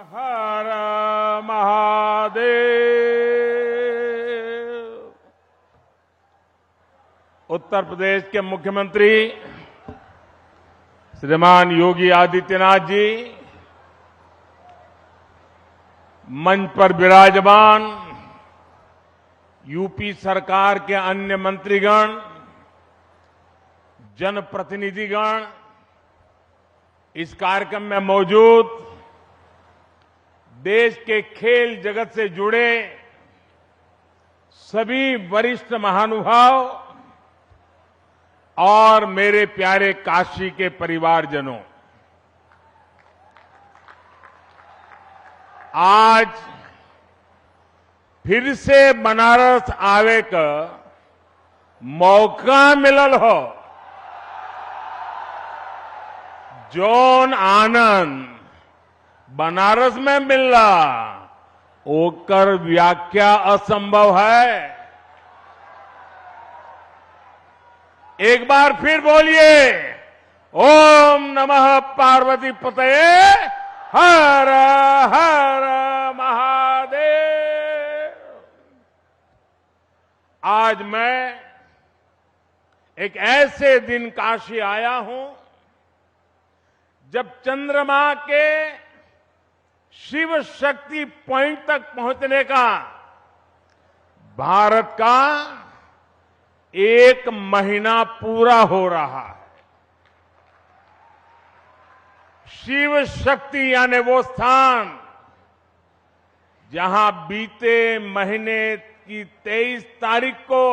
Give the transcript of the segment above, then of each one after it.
हर महादेव। उत्तर प्रदेश के मुख्यमंत्री श्रीमान योगी आदित्यनाथ जी, मंच पर विराजमान यूपी सरकार के अन्य मंत्रीगण, जनप्रतिनिधिगण, इस कार्यक्रम में मौजूद देश के खेल जगत से जुड़े सभी वरिष्ठ महानुभाव और मेरे प्यारे काशी के परिवारजनों, आज फिर से बनारस आवे का मौका मिलल हो। जौन आनंद बनारस में मिलला ओकर व्याख्या असंभव है। एक बार फिर बोलिए, ओम नमः पार्वती पतये हर हर महादेव। आज मैं एक ऐसे दिन काशी आया हूं जब चंद्रमा के शिव शक्ति पॉइंट तक पहुंचने का भारत का 1 महीना पूरा हो रहा है। शिव शक्ति यानी वो स्थान जहां बीते महीने की 23 तारीख को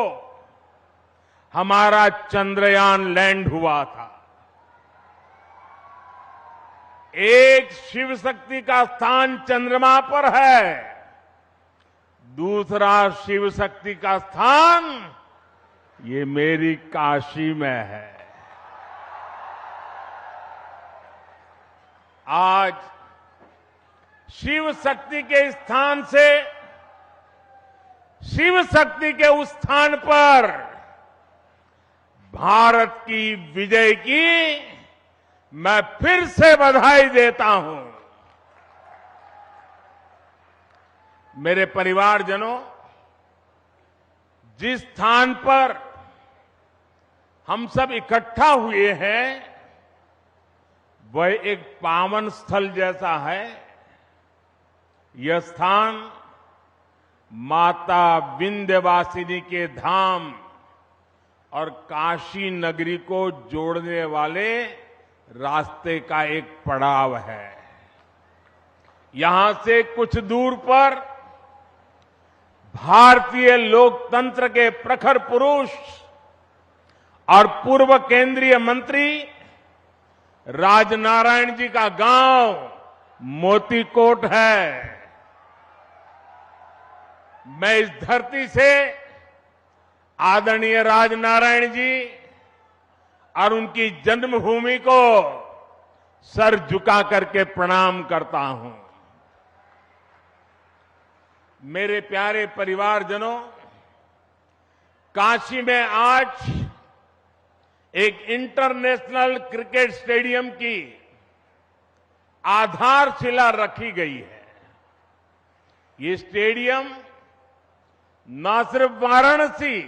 हमारा चंद्रयान लैंड हुआ था। एक शिव शक्ति का स्थान चंद्रमा पर है, दूसरा शिव शक्ति का स्थान ये मेरी काशी में है। आज शिव शक्ति के स्थान से शिव शक्ति के उस स्थान पर भारत की विजय की मैं फिर से बधाई देता हूं। मेरे परिवारजनों, जिस स्थान पर हम सब इकट्ठा हुए हैं वह एक पावन स्थल जैसा है। यह स्थान माता विंध्यवासिनी के धाम और काशी नगरी को जोड़ने वाले रास्ते का एक पड़ाव है। यहां से कुछ दूर पर भारतीय लोकतंत्र के प्रखर पुरुष और पूर्व केंद्रीय मंत्री राजनारायण जी का गांव मोतीकोट है। मैं इस धरती से आदरणीय राजनारायण जी और उनकी जन्मभूमि को सर झुका करके प्रणाम करता हूं। मेरे प्यारे परिवारजनों, काशी में आज एक इंटरनेशनल क्रिकेट स्टेडियम की आधारशिला रखी गई है। ये स्टेडियम न सिर्फ वाराणसी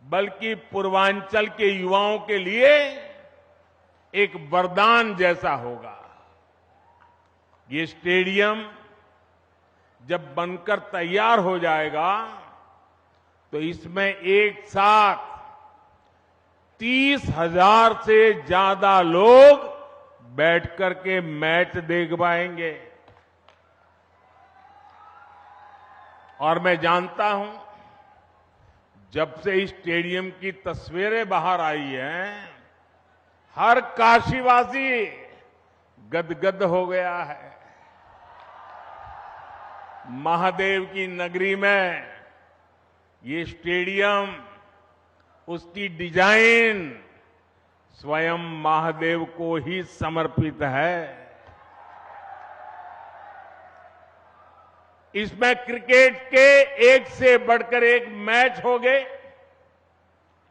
बल्कि पूर्वांचल के युवाओं के लिए एक वरदान जैसा होगा। ये स्टेडियम जब बनकर तैयार हो जाएगा तो इसमें एक साथ 30,000 से ज्यादा लोग बैठकर के मैच देख पाएंगे। और मैं जानता हूं, जब से इस स्टेडियम की तस्वीरें बाहर आई हैं, हर काशीवासी गदगद हो गया है। महादेव की नगरी में ये स्टेडियम, उसकी डिजाइन स्वयं महादेव को ही समर्पित है। इसमें क्रिकेट के एक से बढ़कर एक मैच हो गए।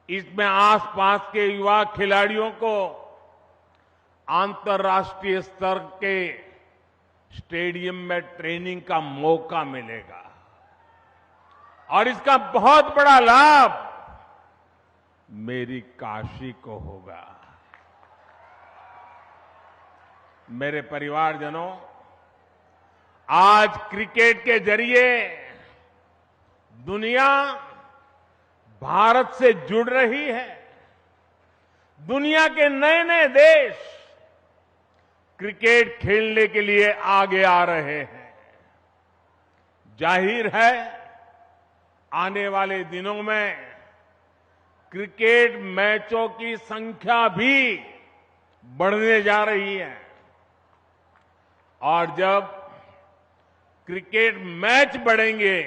इसमें आसपास के युवा खिलाड़ियों को अंतर्राष्ट्रीय स्तर के स्टेडियम में ट्रेनिंग का मौका मिलेगा और इसका बहुत बड़ा लाभ मेरी काशी को होगा। मेरे परिवारजनों, आज क्रिकेट के जरिए दुनिया भारत से जुड़ रही है। दुनिया के नए नए देश क्रिकेट खेलने के लिए आगे आ रहे हैं। जाहिर है, आने वाले दिनों में क्रिकेट मैचों की संख्या भी बढ़ने जा रही है और जब क्रिकेट मैच बढ़ेंगे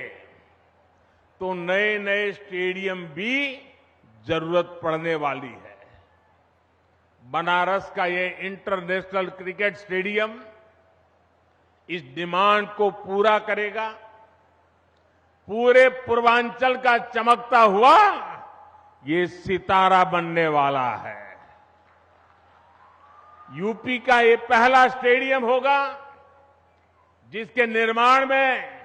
तो नए नए स्टेडियम भी जरूरत पड़ने वाली है। बनारस का ये इंटरनेशनल क्रिकेट स्टेडियम इस डिमांड को पूरा करेगा। पूरे पूर्वांचल का चमकता हुआ ये सितारा बनने वाला है। यूपी का ये पहला स्टेडियम होगा जिसके निर्माण में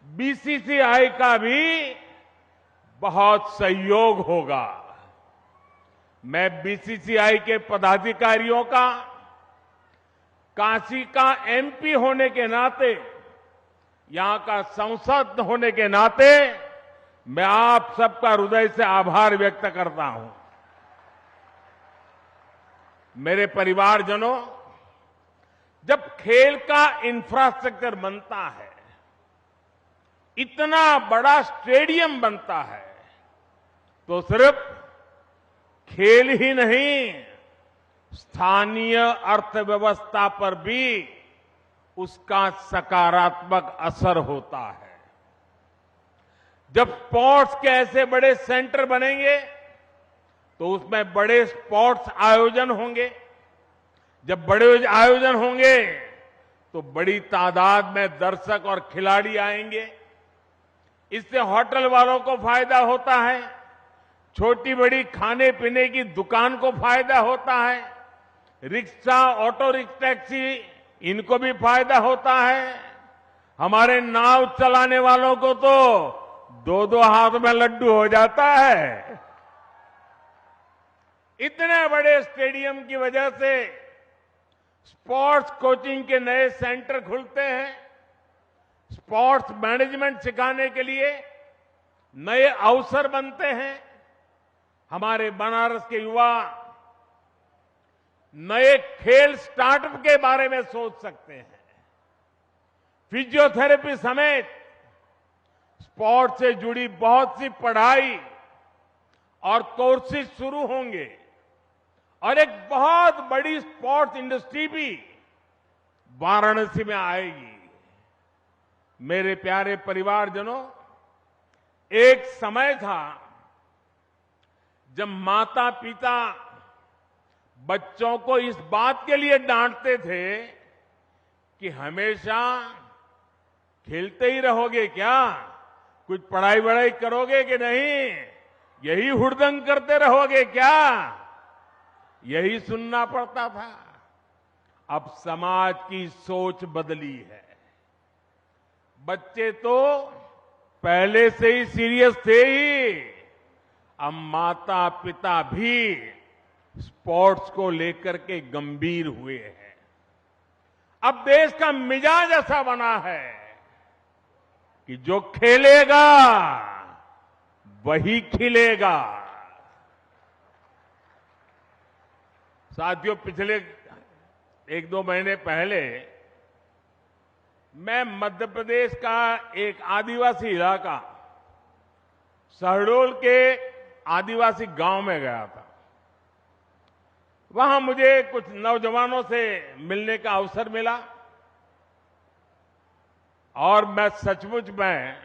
बीसीसीआई का भी बहुत सहयोग होगा। मैं बीसीसीआई के पदाधिकारियों का, काशी का एमपी होने के नाते, यहां का सांसद होने के नाते मैं आप सबका हृदय से आभार व्यक्त करता हूं। मेरे परिवारजनों, जब खेल का इंफ्रास्ट्रक्चर बनता है, इतना बड़ा स्टेडियम बनता है, तो सिर्फ खेल ही नहीं, स्थानीय अर्थव्यवस्था पर भी उसका सकारात्मक असर होता है। जब स्पोर्ट्स के ऐसे बड़े सेंटर बनेंगे तो उसमें बड़े स्पोर्ट्स आयोजन होंगे। जब बड़े आयोजन होंगे तो बड़ी तादाद में दर्शक और खिलाड़ी आएंगे। इससे होटल वालों को फायदा होता है, छोटी बड़ी खाने पीने की दुकान को फायदा होता है, रिक्शा, ऑटो रिक्शा, टैक्सी, इनको भी फायदा होता है। हमारे नाव चलाने वालों को तो दो दो हाथ में लड्डू हो जाता है। इतने बड़े स्टेडियम की वजह से स्पोर्ट्स कोचिंग के नए सेंटर खुलते हैं। स्पोर्ट्स मैनेजमेंट सिखाने के लिए नए अवसर बनते हैं। हमारे बनारस के युवा नए खेल स्टार्टअप के बारे में सोच सकते हैं। फिजियोथेरेपी समेत स्पोर्ट्स से जुड़ी बहुत सी पढ़ाई और कोर्सेज शुरू होंगे और एक बहुत बड़ी स्पोर्ट्स इंडस्ट्री भी वाराणसी में आएगी। मेरे प्यारे परिवारजनों, एक समय था जब माता पिता बच्चों को इस बात के लिए डांटते थे कि हमेशा खेलते ही रहोगे क्या, कुछ पढ़ाई वढ़ाई करोगे कि नहीं, यही हुड़दंग करते रहोगे क्या, यही सुनना पड़ता था। अब समाज की सोच बदली है। बच्चे तो पहले से ही सीरियस थे ही, अब माता पिता भी स्पोर्ट्स को लेकर के गंभीर हुए हैं। अब देश का मिजाज ऐसा बना है कि जो खेलेगा वही खिलेगा। साथियों, पिछले एक दो महीने पहले मैं मध्य प्रदेश का एक आदिवासी इलाका शहडोल के आदिवासी गांव में गया था। वहां मुझे कुछ नौजवानों से मिलने का अवसर मिला और मैं सचमुच में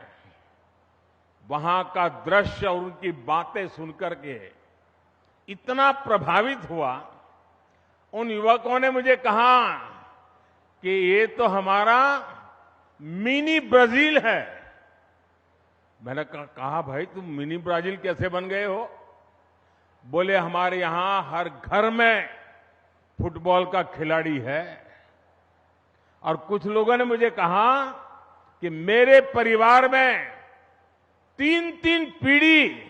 वहां का दृश्य और उनकी बातें सुनकर के इतना प्रभावित हुआ। उन युवकों ने मुझे कहा कि ये तो हमारा मिनी ब्राजील है। मैंने कहा भाई तुम मिनी ब्राजील कैसे बन गए हो? बोले हमारे यहां हर घर में फुटबॉल का खिलाड़ी है। और कुछ लोगों ने मुझे कहा कि मेरे परिवार में 3-3 पीढ़ी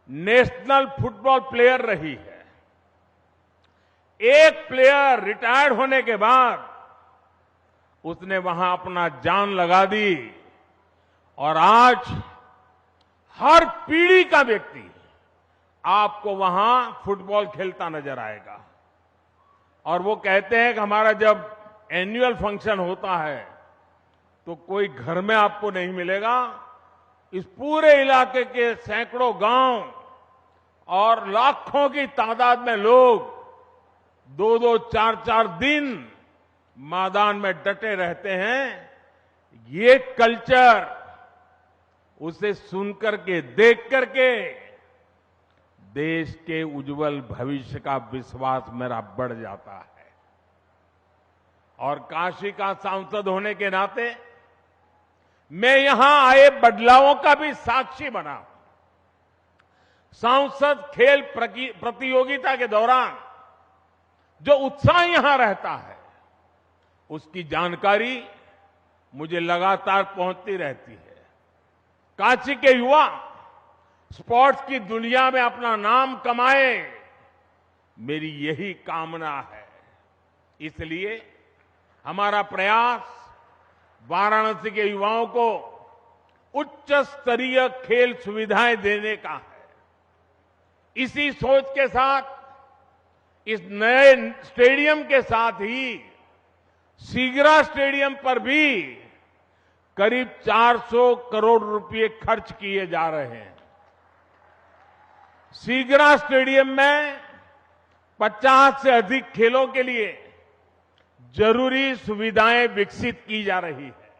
नेशनल फुटबॉल प्लेयर रही है। एक प्लेयर रिटायर्ड होने के बाद उसने वहां अपना जान लगा दी और आज हर पीढ़ी का व्यक्ति आपको वहां फुटबॉल खेलता नजर आएगा। और वो कहते हैं कि हमारा जब एनुअल फंक्शन होता है तो कोई घर में आपको नहीं मिलेगा, इस पूरे इलाके के सैकड़ों गांव और लाखों की तादाद में लोग 2-2, 4-4 दिन मैदान में डटे रहते हैं। ये कल्चर उसे सुनकर के, देख करके देश के उज्जवल भविष्य का विश्वास मेरा बढ़ जाता है। और काशी का सांसद होने के नाते मैं यहां आए बदलावों का भी साक्षी बना हूं। सांसद खेल प्रतियोगिता के दौरान जो उत्साह यहां रहता है, उसकी जानकारी मुझे लगातार पहुंचती रहती है। काशी के युवा स्पोर्ट्स की दुनिया में अपना नाम कमाए, मेरी यही कामना है। इसलिए हमारा प्रयास वाराणसी के युवाओं को उच्च स्तरीय खेल सुविधाएं देने का है। इसी सोच के साथ इस नए स्टेडियम के साथ ही सीगरा स्टेडियम पर भी करीब 400 करोड़ रुपए खर्च किए जा रहे हैं। सीगरा स्टेडियम में 50 से अधिक खेलों के लिए जरूरी सुविधाएं विकसित की जा रही है।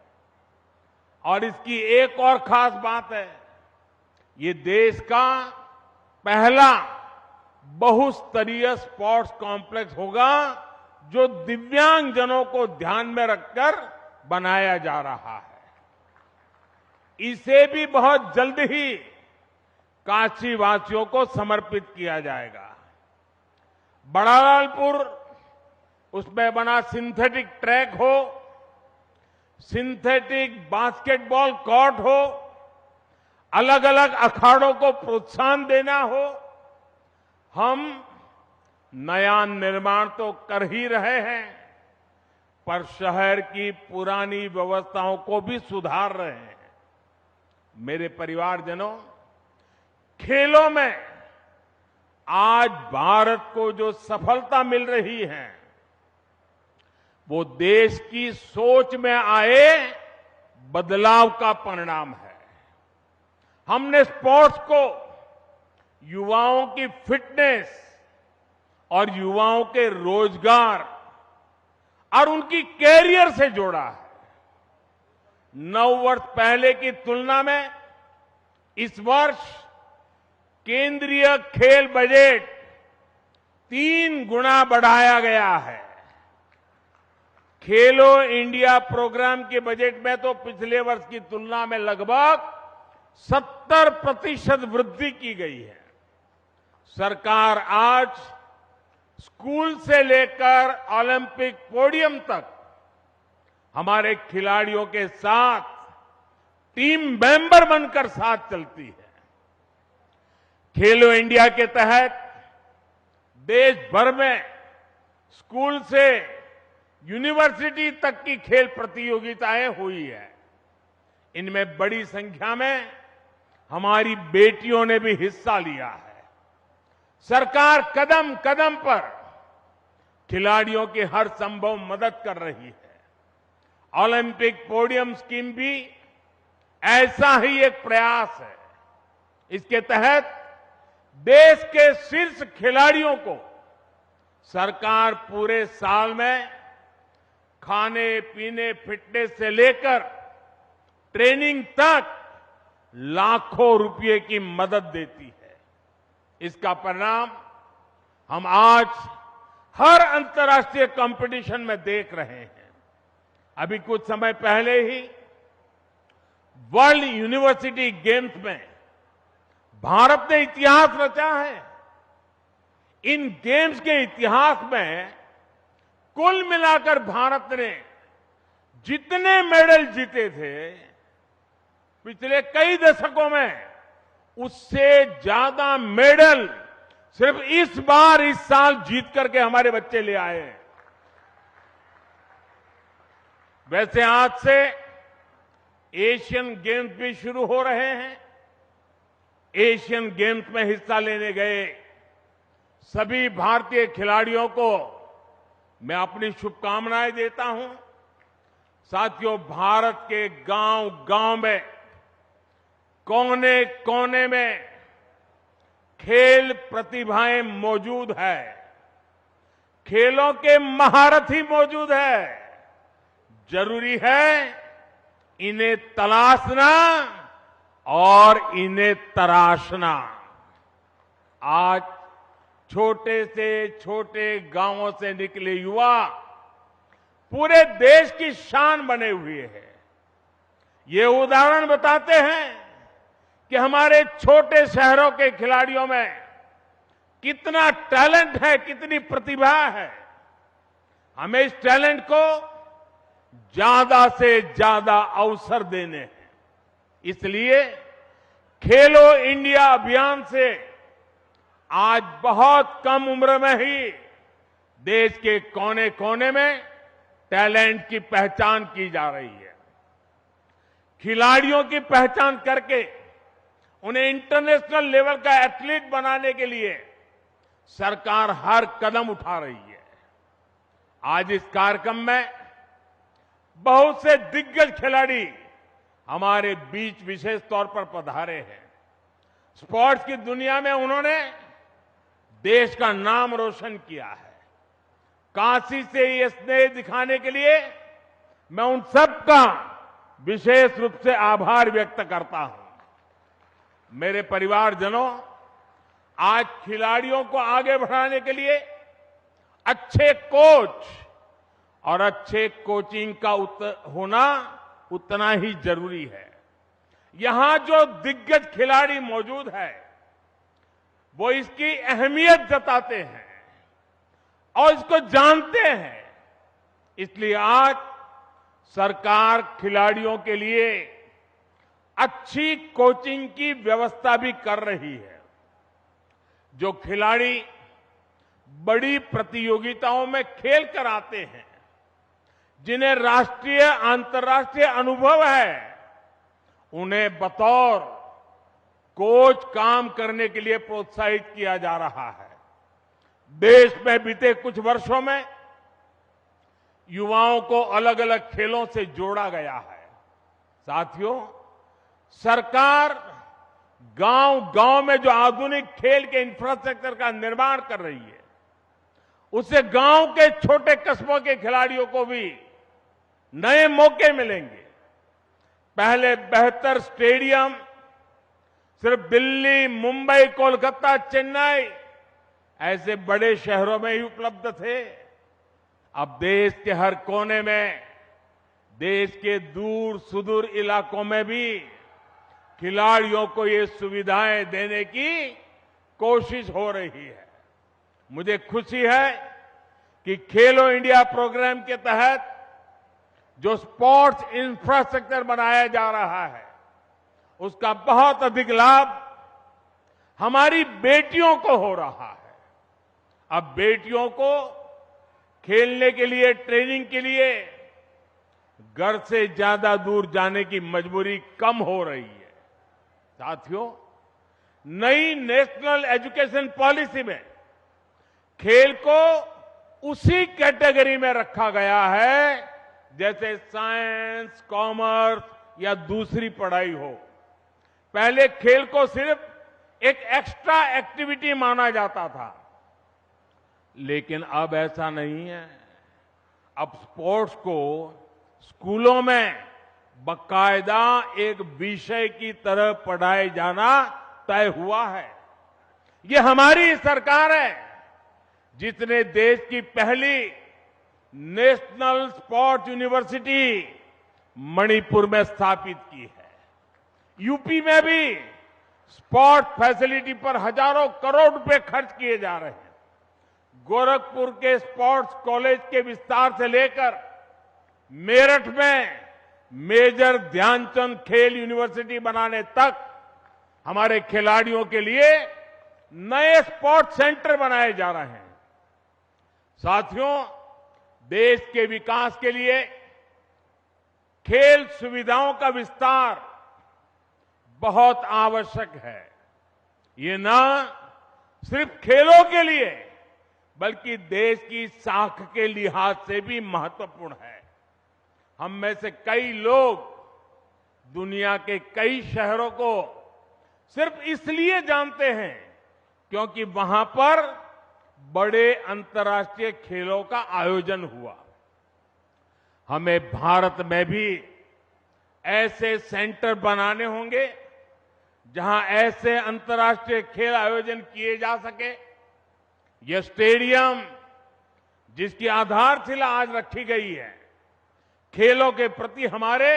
और इसकी एक और खास बात है, ये देश का पहला बहुस्तरीय स्पोर्ट्स कॉम्प्लेक्स होगा जो दिव्यांगजनों को ध्यान में रखकर बनाया जा रहा है। इसे भी बहुत जल्द ही काशी वासियों को समर्पित किया जाएगा। बड़ालालपुर, उसमें बना सिंथेटिक ट्रैक हो, सिंथेटिक बास्केटबॉल कोर्ट हो, अलग अलग अखाड़ों को प्रोत्साहन देना हो, हम नया निर्माण तो कर ही रहे हैं, पर शहर की पुरानी व्यवस्थाओं को भी सुधार रहे हैं। मेरे परिवारजनों, खेलों में आज भारत को जो सफलता मिल रही है वो देश की सोच में आए बदलाव का परिणाम है। हमने स्पोर्ट्स को युवाओं की फिटनेस और युवाओं के रोजगार और उनकी कैरियर से जोड़ा है। 9 वर्ष पहले की तुलना में इस वर्ष केंद्रीय खेल बजट 3 गुना बढ़ाया गया है। खेलो इंडिया प्रोग्राम के बजट में तो पिछले वर्ष की तुलना में लगभग 70% वृद्धि की गई है। सरकार आज स्कूल से लेकर ओलंपिक पोडियम तक हमारे खिलाड़ियों के साथ टीम मेंबर बनकर साथ चलती है। खेलो इंडिया के तहत देश भर में स्कूल से यूनिवर्सिटी तक की खेल प्रतियोगिताएं हुई है। इनमें बड़ी संख्या में हमारी बेटियों ने भी हिस्सा लिया है। सरकार कदम कदम पर खिलाड़ियों की हर संभव मदद कर रही है। ओलंपिक पोडियम स्कीम भी ऐसा ही एक प्रयास है। इसके तहत देश के शीर्ष खिलाड़ियों को सरकार पूरे साल में खाने पीने, फिटनेस से लेकर ट्रेनिंग तक लाखों रुपए की मदद देती है। इसका परिणाम हम आज हर अंतर्राष्ट्रीय कंपटीशन में देख रहे हैं। अभी कुछ समय पहले ही वर्ल्ड यूनिवर्सिटी गेम्स में भारत ने इतिहास रचा है। इन गेम्स के इतिहास में कुल मिलाकर भारत ने जितने मेडल जीते थे पिछले कई दशकों में, उससे ज्यादा मेडल सिर्फ इस बार, इस साल जीत करके हमारे बच्चे ले आए हैं। वैसे आज से एशियन गेम्स भी शुरू हो रहे हैं। एशियन गेम्स में हिस्सा लेने गए सभी भारतीय खिलाड़ियों को मैं अपनी शुभकामनाएं देता हूं। साथियों, भारत के गांव-गांव में, कोने-कोने में खेल प्रतिभाएं मौजूद है, खेलों के महारथी मौजूद है। जरूरी है इन्हें तलाशना और इन्हें तराशना। आज छोटे से छोटे गांवों से निकले युवा पूरे देश की शान बने हुए हैं। ये उदाहरण बताते हैं कि हमारे छोटे शहरों के खिलाड़ियों में कितना टैलेंट है, कितनी प्रतिभा है। हमें इस टैलेंट को ज्यादा से ज्यादा अवसर देने हैं। इसलिए खेलो इंडिया अभियान से आज बहुत कम उम्र में ही देश के कोने कोने में टैलेंट की पहचान की जा रही है। खिलाड़ियों की पहचान करके उन्हें इंटरनेशनल लेवल का एथलीट बनाने के लिए सरकार हर कदम उठा रही है। आज इस कार्यक्रम में बहुत से दिग्गज खिलाड़ी हमारे बीच विशेष तौर पर पधारे हैं। स्पोर्ट्स की दुनिया में उन्होंने देश का नाम रोशन किया है। काशी से ये स्नेह दिखाने के लिए मैं उन सबका विशेष रूप से आभार व्यक्त करता हूं। मेरे परिवारजनों, आज खिलाड़ियों को आगे बढ़ाने के लिए अच्छे कोच और अच्छे कोचिंग का होना उतना ही जरूरी है। यहां जो दिग्गज खिलाड़ी मौजूद है वो इसकी अहमियत जताते हैं और इसको जानते हैं। इसलिए आज सरकार खिलाड़ियों के लिए अच्छी कोचिंग की व्यवस्था भी कर रही है। जो खिलाड़ी बड़ी प्रतियोगिताओं में खेल कर आते हैं, जिन्हें राष्ट्रीय अंतर्राष्ट्रीय अनुभव है, उन्हें बतौर कोच काम करने के लिए प्रोत्साहित किया जा रहा है। देश में बीते कुछ वर्षों में युवाओं को अलग अलग खेलों से जोड़ा गया है। साथियों, सरकार गांव-गांव में जो आधुनिक खेल के इंफ्रास्ट्रक्चर का निर्माण कर रही है, उससे गांव के छोटे कस्बों के खिलाड़ियों को भी नए मौके मिलेंगे। पहले बेहतर स्टेडियम सिर्फ दिल्ली, मुंबई, कोलकाता, चेन्नई ऐसे बड़े शहरों में ही उपलब्ध थे। अब देश के हर कोने में, देश के दूर सुदूर इलाकों में भी खिलाड़ियों को ये सुविधाएं देने की कोशिश हो रही है। मुझे खुशी है कि खेलो इंडिया प्रोग्राम के तहत जो स्पोर्ट्स इंफ्रास्ट्रक्चर बनाया जा रहा है, उसका बहुत अधिक लाभ हमारी बेटियों को हो रहा है। अब बेटियों को खेलने के लिए, ट्रेनिंग के लिए घर से ज्यादा दूर जाने की मजबूरी कम हो रही है। साथियों, नई नेशनल एजुकेशन पॉलिसी में खेल को उसी कैटेगरी में रखा गया है जैसे साइंस, कॉमर्स या दूसरी पढ़ाई हो। पहले खेल को सिर्फ एक एक्स्ट्रा एक्टिविटी माना जाता था, लेकिन अब ऐसा नहीं है। अब स्पोर्ट्स को स्कूलों में बाकायदा एक विषय की तरह पढ़ाए जाना तय हुआ है। ये हमारी सरकार है जिसने देश की पहली नेशनल स्पोर्ट्स यूनिवर्सिटी मणिपुर में स्थापित की है। यूपी में भी स्पोर्ट्स फैसिलिटी पर हजारों करोड़ रुपए खर्च किए जा रहे हैं। गोरखपुर के स्पोर्ट्स कॉलेज के विस्तार से लेकर मेरठ में मेजर ध्यानचंद खेल यूनिवर्सिटी बनाने तक हमारे खिलाड़ियों के लिए नए स्पोर्ट्स सेंटर बनाए जा रहे हैं। साथियों, देश के विकास के लिए खेल सुविधाओं का विस्तार बहुत आवश्यक है। ये न सिर्फ खेलों के लिए बल्कि देश की साख के लिहाज से भी महत्वपूर्ण है। हम में से कई लोग दुनिया के कई शहरों को सिर्फ इसलिए जानते हैं क्योंकि वहां पर बड़े अंतर्राष्ट्रीय खेलों का आयोजन हुआ। हमें भारत में भी ऐसे सेंटर बनाने होंगे जहां ऐसे अंतर्राष्ट्रीय खेल आयोजन किए जा सके। यह स्टेडियम जिसकी आधारशिला आज रखी गई है, खेलों के प्रति हमारे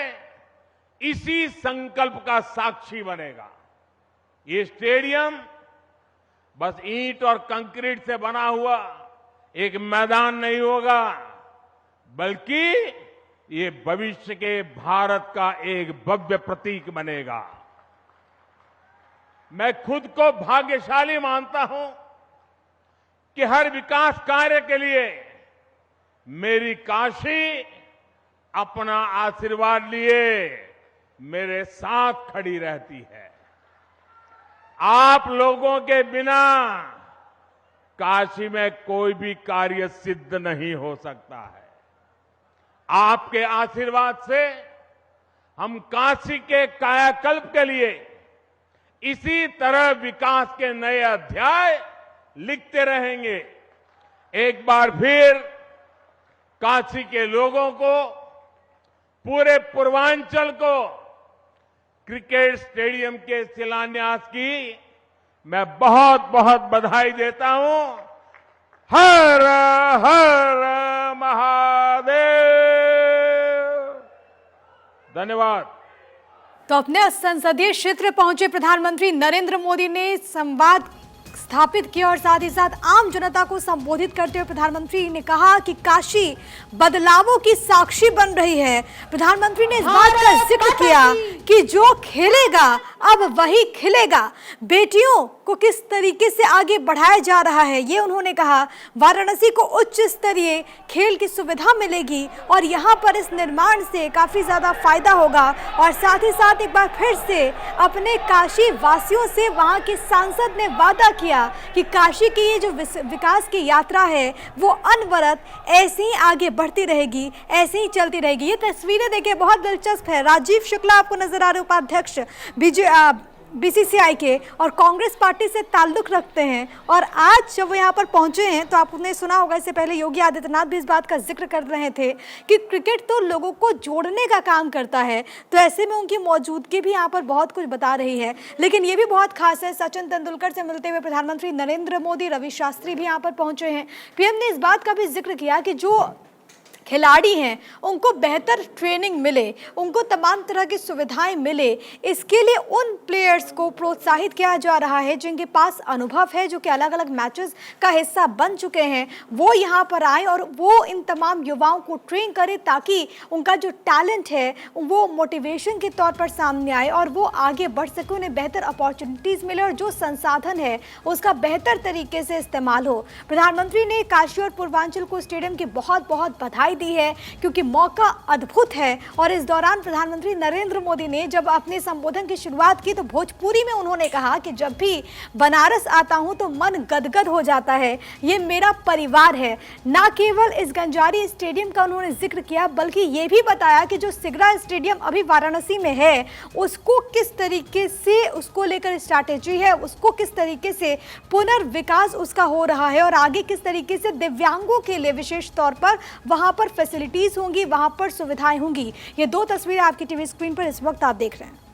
इसी संकल्प का साक्षी बनेगा। ये स्टेडियम बस ईंट और कंक्रीट से बना हुआ एक मैदान नहीं होगा, बल्कि ये भविष्य के भारत का एक भव्य प्रतीक बनेगा। मैं खुद को भाग्यशाली मानता हूं कि हर विकास कार्य के लिए मेरी काशी अपना आशीर्वाद लिए मेरे साथ खड़ी रहती है। आप लोगों के बिना काशी में कोई भी कार्य सिद्ध नहीं हो सकता है। आपके आशीर्वाद से हम काशी के कायाकल्प के लिए इसी तरह विकास के नए अध्याय लिखते रहेंगे। एक बार फिर काशी के लोगों को, पूरे पूर्वांचल को क्रिकेट स्टेडियम के शिलान्यास की मैं बहुत बहुत बधाई देता हूं। हर हर महादेव। धन्यवाद। तो अपने संसदीय क्षेत्र पहुंचे प्रधानमंत्री नरेंद्र मोदी ने संवाद स्थापित किया और साथ ही साथ आम जनता को संबोधित करते हुए प्रधानमंत्री ने कहा कि काशी बदलावों की साक्षी बन रही है। प्रधानमंत्री ने इस बात का जिक्र किया कि जो खेलेगा अब वही खिलेगा। बेटियों को किस तरीके से आगे बढ़ाया जा रहा है ये उन्होंने कहा। वाराणसी को उच्च स्तरीय खेल की सुविधा मिलेगी और यहाँ पर इस निर्माण से काफी ज्यादा फायदा होगा। और साथ ही साथ एक बार फिर से अपने काशी वासियों से वहाँ के सांसद ने वादा किया कि काशी की ये जो विकास की यात्रा है वो अनवरत ऐसे ही आगे बढ़ती रहेगी, ऐसे ही चलती रहेगी। ये तस्वीरें देखिए बहुत दिलचस्प है। राजीव शुक्ला आपको नजर आ रहे, उपाध्यक्ष बीसीसीआई के और कांग्रेस पार्टी से ताल्लुक रखते हैं। और आज जब वो यहाँ पर पहुंचे हैं तो आपने सुना होगा, इससे पहले योगी आदित्यनाथ भी इस बात का जिक्र कर रहे थे कि क्रिकेट तो लोगों को जोड़ने का काम करता है, तो ऐसे में उनकी मौजूदगी भी यहाँ पर बहुत कुछ बता रही है। लेकिन ये भी बहुत खास है, सचिन तेंदुलकर से मिलते हुए प्रधानमंत्री नरेंद्र मोदी, रवि शास्त्री भी यहाँ पर पहुंचे हैं। पीएम ने इस बात का भी जिक्र किया कि जो खिलाड़ी हैं उनको बेहतर ट्रेनिंग मिले, उनको तमाम तरह की सुविधाएं मिले, इसके लिए उन प्लेयर्स को प्रोत्साहित किया जा रहा है जिनके पास अनुभव है, जो कि अलग अलग मैचेस का हिस्सा बन चुके हैं। वो यहाँ पर आए और वो इन तमाम युवाओं को ट्रेन करे ताकि उनका जो टैलेंट है वो मोटिवेशन के तौर पर सामने आए और वो आगे बढ़ सके, उन्हें बेहतर अपॉर्चुनिटीज़ मिले और जो संसाधन है उसका बेहतर तरीके से इस्तेमाल हो। प्रधानमंत्री ने काशी और पूर्वांचल को स्टेडियम की बहुत बहुत बधाई दी है क्योंकि मौका अद्भुत है। और इस दौरान प्रधानमंत्री नरेंद्र मोदी ने जब अपने संबोधन की शुरुआत की तो भोजपुरी में उन्होंने कहा कि जब भी बनारस आता हूं तो मन गदगद हो जाता है, ये मेरा परिवार है। ना केवल इस गंजारी स्टेडियम का उन्होंने जिक्र किया बल्कि ये भी बताया कि जो सिगरा स्टेडियम अभी वाराणसी में है उसको किस तरीके से, उसको लेकर स्ट्रैटेजी है, उसको किस तरीके से पुनर्विकास उसका हो रहा है और आगे किस तरीके से दिव्यांगों के लिए विशेष तौर पर वहां पर फैसिलिटीज होंगी, वहां पर सुविधाएं होंगी। ये दो तस्वीरें आपकी टीवी स्क्रीन पर इस वक्त आप देख रहे हैं।